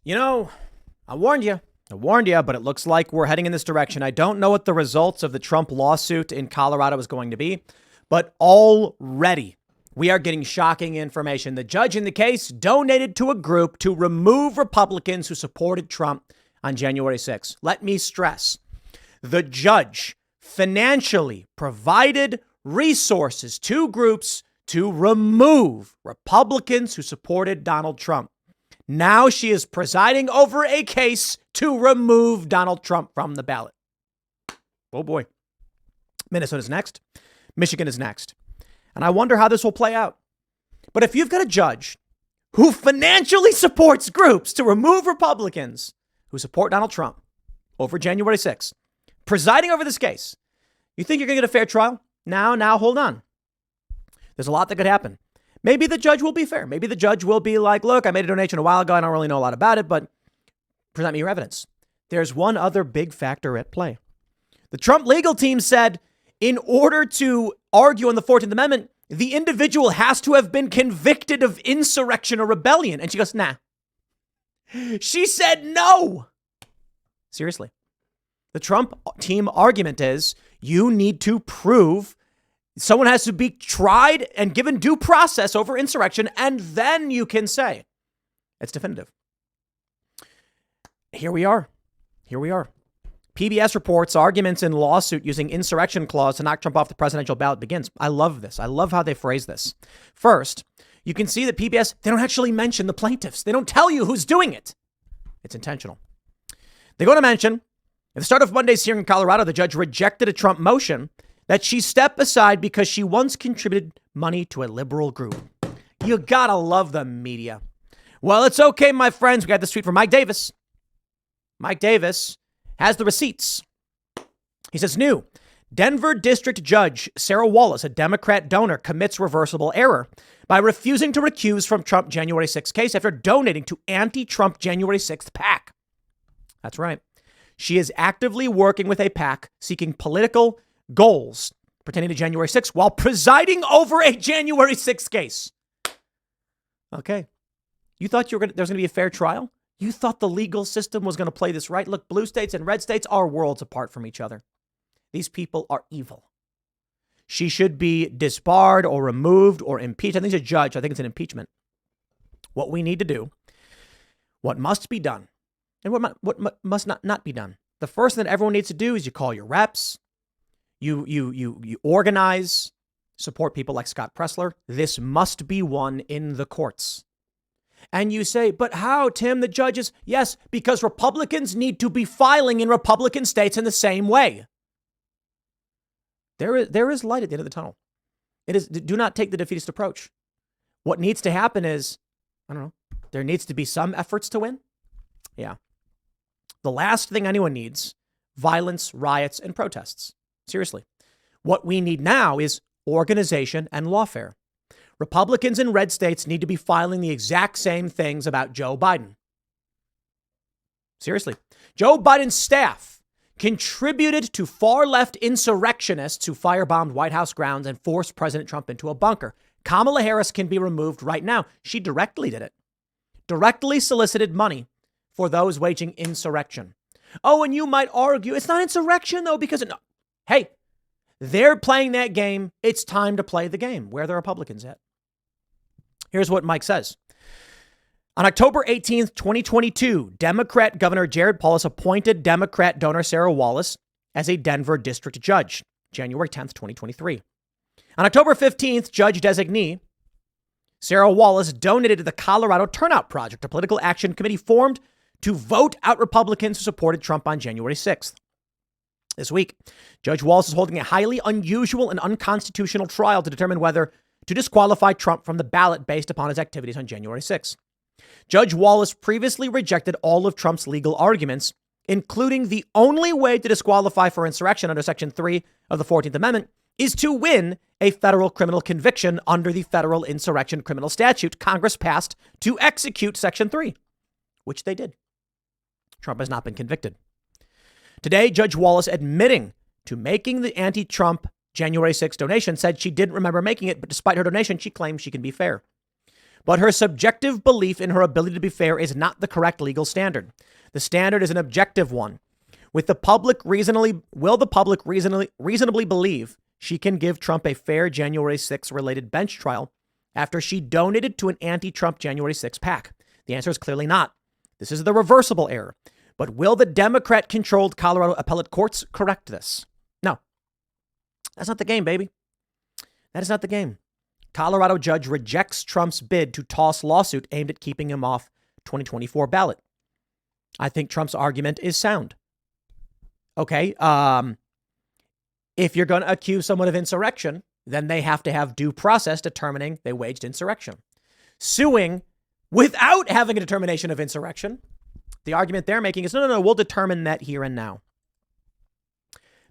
You know, I warned you. But it looks like we're heading in this direction. I don't know what the results of the Trump lawsuit in Colorado is going to be, but already we are getting shocking information. The judge in the case donated to a group to remove Republicans who supported Trump on January 6th. Let me stress, the judge financially provided resources to groups to remove Republicans who supported Donald Trump. Now she is presiding over a case to remove Donald Trump from the ballot. Oh boy. Minnesota's next. Michigan is next. And I wonder how this will play out. But if you've got a judge who financially supports groups to remove Republicans who support Donald Trump over January 6th, presiding over this case, you think you're going to get a fair trial? Now, hold on. There's a lot that could happen. Maybe the judge will be fair. Maybe the judge will be like, look, I made a donation a while ago. I don't really know a lot about it, but present me your evidence. There's one other big factor at play. The Trump legal team said in order to argue on the 14th Amendment, the individual has to have been convicted of insurrection or rebellion. And she goes, nah. She said no. Seriously. The Trump team argument is you need to prove someone has to be tried and given due process over insurrection, and then you can say it's definitive. Here we are. PBS reports arguments in lawsuit using insurrection clause to knock Trump off the presidential ballot begins. I love this. I love how they phrase this. First, you can see that PBS, they don't actually mention the plaintiffs. They don't tell you who's doing it. It's intentional. They're going to mention at the start of Monday's hearing in Colorado, the judge rejected a Trump motion that she step aside because she once contributed money to a liberal group. You gotta love the media. Well, it's okay, my friends. We got this tweet from Mike Davis. Mike Davis has the receipts. He says, new Denver District Judge Sarah Wallace, a Democrat donor, commits reversible error by refusing to recuse from Trump January 6th case after donating to anti-Trump January 6th PAC. That's right. She is actively working with a PAC seeking political goals pertaining to January 6th while presiding over a January 6th case. Okay. You thought there was going to be a fair trial? You thought the legal system was going to play this right? Look, blue states and red states are worlds apart from each other. These people are evil. She should be disbarred or removed or impeached. I think it's a judge. I think it's an impeachment. What we need to do, what must be done, and what must not be done. The first thing that everyone needs to do is you call your reps. You organize, support people like Scott Pressler. This must be won in the courts. And you say, but how, Tim, the judges? Yes, because Republicans need to be filing in Republican states in the same way. There is light at the end of the tunnel. Do not take the defeatist approach. What needs to happen is, I don't know, there needs to be some efforts to win. Yeah. The last thing anyone needs, violence, riots, and protests. Seriously. What we need now is organization and lawfare. Republicans in red states need to be filing the exact same things about Joe Biden. Seriously. Joe Biden's staff contributed to far-left insurrectionists who firebombed White House grounds and forced President Trump into a bunker. Kamala Harris can be removed right now. She directly did it. Directly solicited money for those waging insurrection. Oh, and you might argue it's not insurrection, though, because hey, they're playing that game. It's time to play the game. Where are the Republicans at? Here's what Mike says. On October 18th, 2022, Democrat Governor Jared Polis appointed Democrat donor Sarah Wallace as a Denver district judge, January 10th, 2023. On October 15th, judge designee Sarah Wallace donated to the Colorado Turnout Project, a political action committee formed to vote out Republicans who supported Trump on January 6th. This week, Judge Wallace is holding a highly unusual and unconstitutional trial to determine whether to disqualify Trump from the ballot based upon his activities on January 6th. Judge Wallace previously rejected all of Trump's legal arguments, including the only way to disqualify for insurrection under Section 3 of the 14th Amendment is to win a federal criminal conviction under the federal insurrection criminal statute Congress passed to execute Section 3, which they did. Trump has not been convicted. Today, Judge Wallace, admitting to making the anti-Trump January 6th donation, said she didn't remember making it, but despite her donation, she claims she can be fair. But her subjective belief in her ability to be fair is not the correct legal standard. The standard is an objective one. Will the public reasonably believe she can give Trump a fair January 6th related bench trial after she donated to an anti-Trump January 6th PAC? The answer is clearly not. This is the reversible error. But will the Democrat-controlled Colorado appellate courts correct this? No. That's not the game, baby. That is not the game. Colorado judge rejects Trump's bid to toss lawsuit aimed at keeping him off 2024 ballot. I think Trump's argument is sound. Okay. If you're going to accuse someone of insurrection, then they have to have due process determining they waged insurrection. Suing without having a determination of insurrection, the argument they're making is, no, we'll determine that here and now.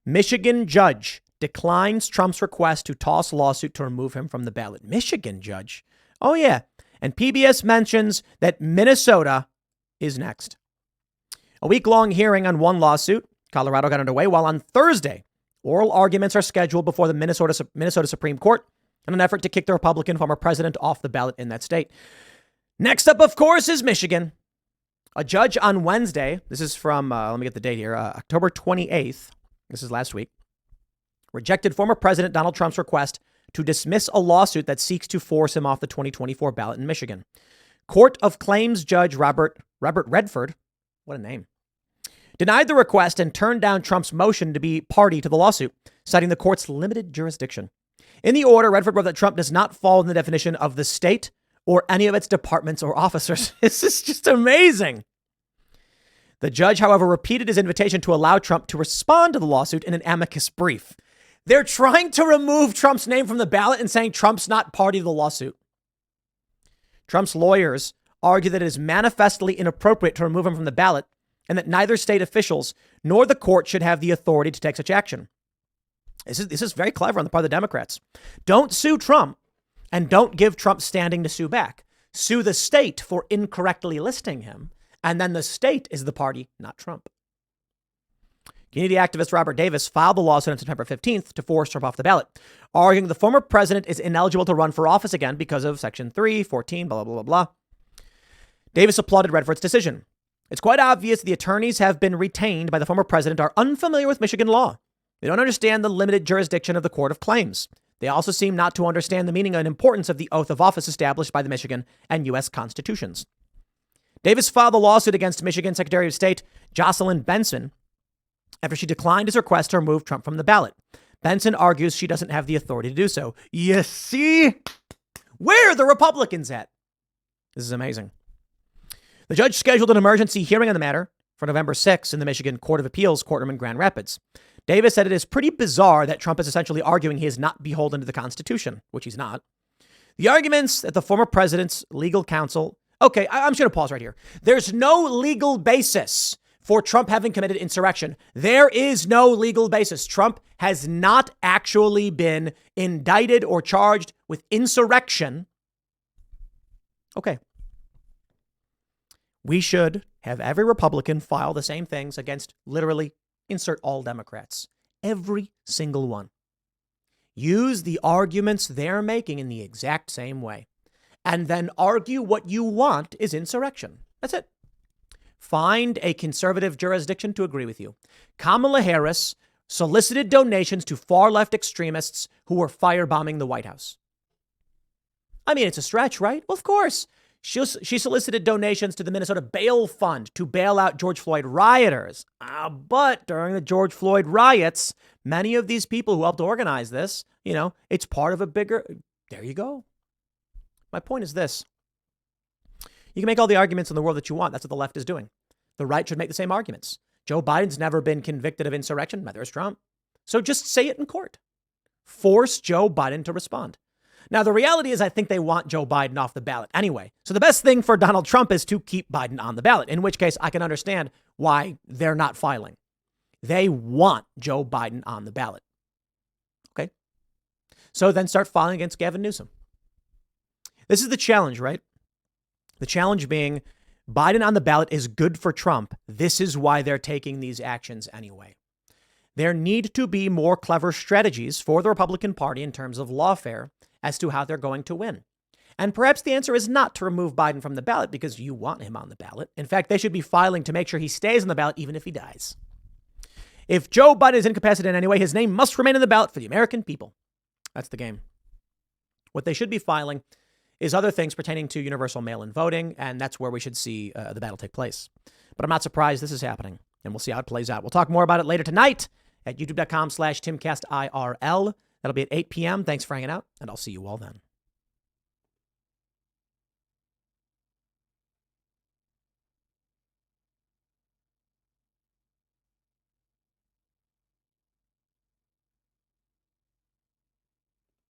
Michigan judge declines Trump's request to toss lawsuit to remove him from the ballot. Michigan judge? Oh, yeah. And PBS mentions that Minnesota is next. A week-long hearing on one lawsuit, Colorado got underway, while on Thursday, oral arguments are scheduled before the Minnesota Supreme Court in an effort to kick the Republican former president off the ballot in that state. Next up, of course, is Michigan. A judge on Wednesday, this is from, let me get the date here, October 28th, this is last week, rejected former President Donald Trump's request to dismiss a lawsuit that seeks to force him off the 2024 ballot in Michigan. Court of Claims Judge Robert Redford, what a name, denied the request and turned down Trump's motion to be party to the lawsuit, citing the court's limited jurisdiction. In the order, Redford wrote that Trump does not fall in the definition of the state or any of its departments or officers. This is just amazing. The judge, however, repeated his invitation to allow Trump to respond to the lawsuit in an amicus brief. They're trying to remove Trump's name from the ballot and saying Trump's not party to the lawsuit. Trump's lawyers argue that it is manifestly inappropriate to remove him from the ballot and that neither state officials nor the court should have the authority to take such action. This is very clever on the part of the Democrats. Don't sue Trump and don't give Trump standing to sue back. Sue the state for incorrectly listing him, and then the state is the party, not Trump. Community activist Robert Davis filed the lawsuit on September 15th to force Trump off the ballot, arguing the former president is ineligible to run for office again because of Section 314, blah, blah, blah, blah. Davis applauded Redford's decision. It's quite obvious the attorneys have been retained by the former president are unfamiliar with Michigan law. They don't understand the limited jurisdiction of the Court of Claims. They also seem not to understand the meaning and importance of the oath of office established by the Michigan and U.S. constitutions. Davis filed a lawsuit against Michigan Secretary of State Jocelyn Benson after she declined his request to remove Trump from the ballot. Benson argues she doesn't have the authority to do so. You see? Where are the Republicans at? This is amazing. The judge scheduled an emergency hearing on the matter for November 6th in the Michigan Court of Appeals courtroom in Grand Rapids. Davis said it is pretty bizarre that Trump is essentially arguing he is not beholden to the Constitution, which he's not. The arguments that the former president's legal counsel... Okay, I'm just going to pause right here. There's no legal basis for Trump having committed insurrection. There is no legal basis. Trump has not actually been indicted or charged with insurrection. Okay. We should have every Republican file the same things against literally insert all Democrats. Every single one. Use the arguments they're making in the exact same way. And then argue what you want is insurrection. That's it. Find a conservative jurisdiction to agree with you. Kamala Harris solicited donations to far-left extremists who were firebombing the White House. I mean, it's a stretch, right? Well, of course. She solicited donations to the Minnesota Bail Fund to bail out George Floyd rioters. But during the George Floyd riots, many of these people who helped organize this, it's part of a bigger... There you go. My point is this. You can make all the arguments in the world that you want. That's what the left is doing. The right should make the same arguments. Joe Biden's never been convicted of insurrection. Neither has Trump. So just say it in court. Force Joe Biden to respond. Now, the reality is I think they want Joe Biden off the ballot anyway. So the best thing for Donald Trump is to keep Biden on the ballot, in which case I can understand why they're not filing. They want Joe Biden on the ballot. Okay. So then start filing against Gavin Newsom. This is the challenge, right? The challenge being Biden on the ballot is good for Trump. This is why they're taking these actions anyway. There need to be more clever strategies for the Republican Party in terms of lawfare as to how they're going to win. And perhaps the answer is not to remove Biden from the ballot because you want him on the ballot. In fact, they should be filing to make sure he stays on the ballot even if he dies. If Joe Biden is incapacitated in any way, his name must remain on the ballot for the American people. That's the game. What they should be filing is other things pertaining to universal mail-in voting, and that's where we should see the battle take place. But I'm not surprised this is happening, and we'll see how it plays out. We'll talk more about it later tonight at youtube.com/TimcastIRL. That'll be at 8 p.m. Thanks for hanging out, and I'll see you all then.